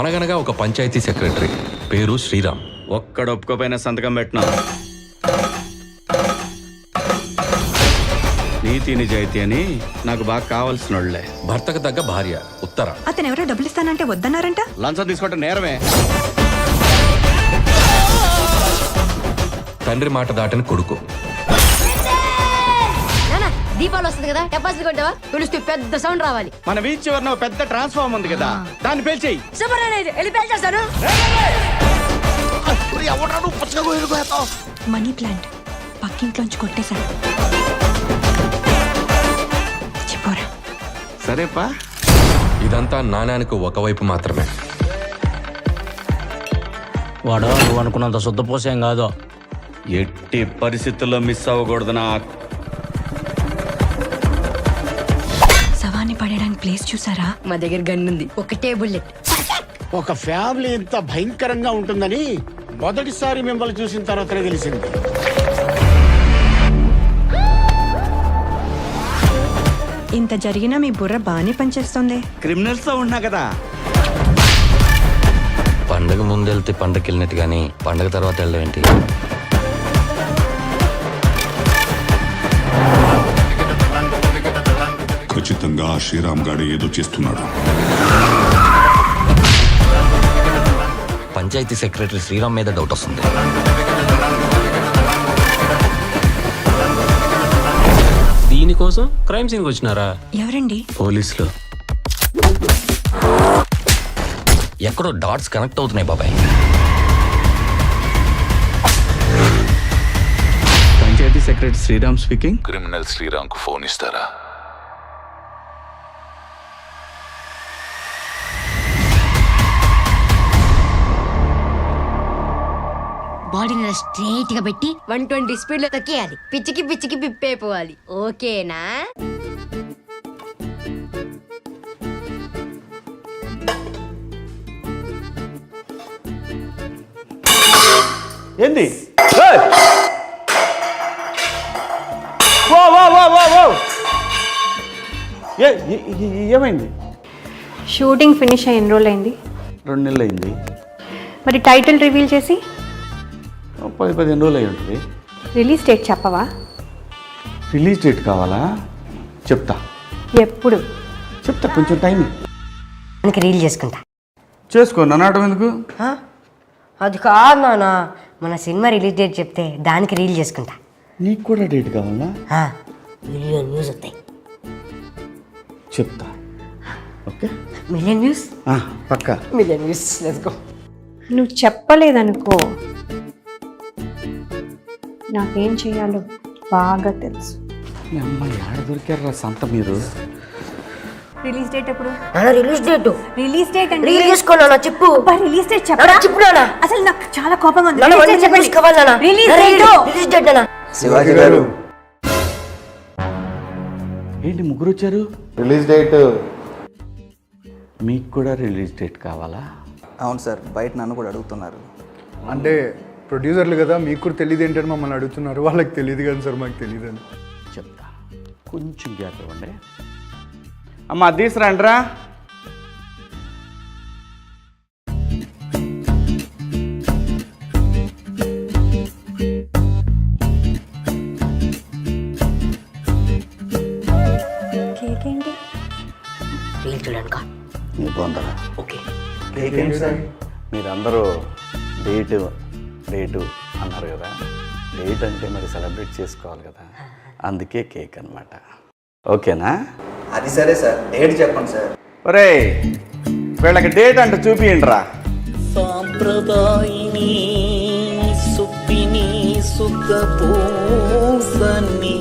అనగనగా ఒక పంచాయతీ సెక్రటరీ, పేరు శ్రీరామ్. ఒక్కడ ఒప్పుకోపోయిన సంతకం పెట్టినా. నీతి నిజాయితీ అని నాకు బాగా కావాల్సిన వాళ్ళే. భర్తకు తగ్గ భార్య ఉత్తర. అతను ఎవరో డబ్బులు ఇస్తానంటే వద్దన్నారంట. లంచం తీసుకోవటం నేరమే. తండ్రి మాట దాటని కొడుకు. దీపాలు వస్తుంది కదా, టపాసులు కొట్టావా? పిలుస్తూ పెద్ద సౌండ్ రావాలి. మన వీధి చివరన పెద్ద ట్రాన్స్ఫార్మర్ ఉంది కదా, దాన్ని పేల్చేయి. మనీ ప్లాంట్ పక్కింట్లోంచి కొట్టేశాడు. చెప్పరా? సరేపా. ఇదంతా నాణానికి ఒకవైపు మాత్రమే. వాడు నువ్వు అనుకున్నంత శుద్ధపోసేం కాదు. ఎట్టి పరిస్థితుల్లో మిస్ అవ్వకూడదు నా. శవాన్ని పడేయడానికి ప్లేస్ చూసారా? మా దగ్గర గన్ ఉంది, ఒకటే బుల్లెట్. ఒక ఫ్యామిలీ ఇంత భయంకరంగా ఉంటుందని మొదటిసారి మిమ్మల్ని చూసిన తర్వాతనే తెలిసింది. ఇంత జరిగినా మీ బుర్ర బాగానే పనిచేస్తుంది. క్రిమినల్స్ తో ఉన్నా కదా. పండగ ముందెళ్తే పండగకి వెళ్ళినట్టు కానీ పండగ తర్వాత వెళ్ళడం ఏంటి? ఖచ్చితంగా శ్రీరామ్ గాడు ఏదో చేస్తున్నాడు. పంచాయతీ సెక్రటరీ శ్రీరామ్ మీద డౌట్ వస్తుంది. దీనికోసం క్రైమ్ సీన్కి వచ్చినారా? ఎవరండి? పోలీసులు. ఎక్కడో డాట్స్ కనెక్ట్ అవుతున్నాయి బాబాయ్. Panchayati secretary Sriram speaking. Criminal Sriram కు ఫోన్ ఇస్తారా? బాడీని స్ట్రైట్ గా పెట్టి 120 స్పీడ్ లో తొక్కేయాలి. పిచ్చికి పిచ్చికి పిప్పైపోవాలి. ఓకేనా? ఏంది? ఏమైంది? షూటింగ్ ఫినిష్ అయ్యి ఎన్ని రోజులు అయింది? 2 నెలలు అయింది. మరి టైటిల్ రివీల్ చేసి 10-15 రోజులు అయి ఉంటుంది. రిలీజ్ డేట్ చెప్పవా? రిలీజ్ డేట్ కావాలా? చెప్తా. ఎప్పుడు? చెప్తా, కొంచెం టైం రీల్ చేసుకుంటా. చేసుకో. నన్ను ఎందుకు? అది కాదు నాన్న, మన సినిమా రిలీజ్ డేట్ చెప్తే దానికి రీల్ చేసుకుంటా. నీకు కూడా డేట్ కావాలా? మిలియన్ వ్యూస్ వస్తాయి. చెప్తా. Okay, million views. పక్కా మిలియన్ వ్యూస్. Let's go. నువ్వు చెప్పలేదనుకో, నాకేం చేయాలో బాగా తెలుసు. మీ అమ్మాయి ఆడ దొరికారా సంత మీరు? రిలీజ్ డేట్ ఎప్పుడు? Release date. రిలీజ్ డేట్ అంటే రీల్ చేసుకోనా? చెప్పు. రిలీజ్ డేట్ చెప్పరా? చెప్పు నాన్న. అసలు నాకు చాలా కోపంగా ఉంది. Release date. శివాజీ గారు ఏంటి ముగ్గురు వచ్చారు? Release date. మీకు కూడా రిలీజ్ డేట్ కావాలా? అవును సార్, బయట నన్ను కూడా అడుగుతున్నారు. అంటే ప్రొడ్యూసర్లు కదా, మీకు కూడా తెలియదు ఏంటని మమ్మల్ని అడుగుతున్నారు. వాళ్ళకి తెలియదు కానీ సార్, మాకు తెలియదు అని చెప్తా. కొంచెం గ్యాప్ ఇవ్వండి. అమ్మ తీసురండ్రా. కేక్ ఏంటి? రీల్ చూడనుక. నీ పొందరా? ఓకే. కేక్ ఏంటి సార్? మీరందరూ డేటు అన్నారు కదా. డేట్ అంటే మరి సెలబ్రేట్ చేసుకోవాలి కదా, అందుకే కేక్ అన్నమాట. ఓకేనా? అది సరే సార్, డేట్ చెప్పండి సార్. ఒరే, వీళ్ళకి డేట్ అంటే చూపియండి రా. సాంప్రదాయిని సుప్పిని సుఖ పూసని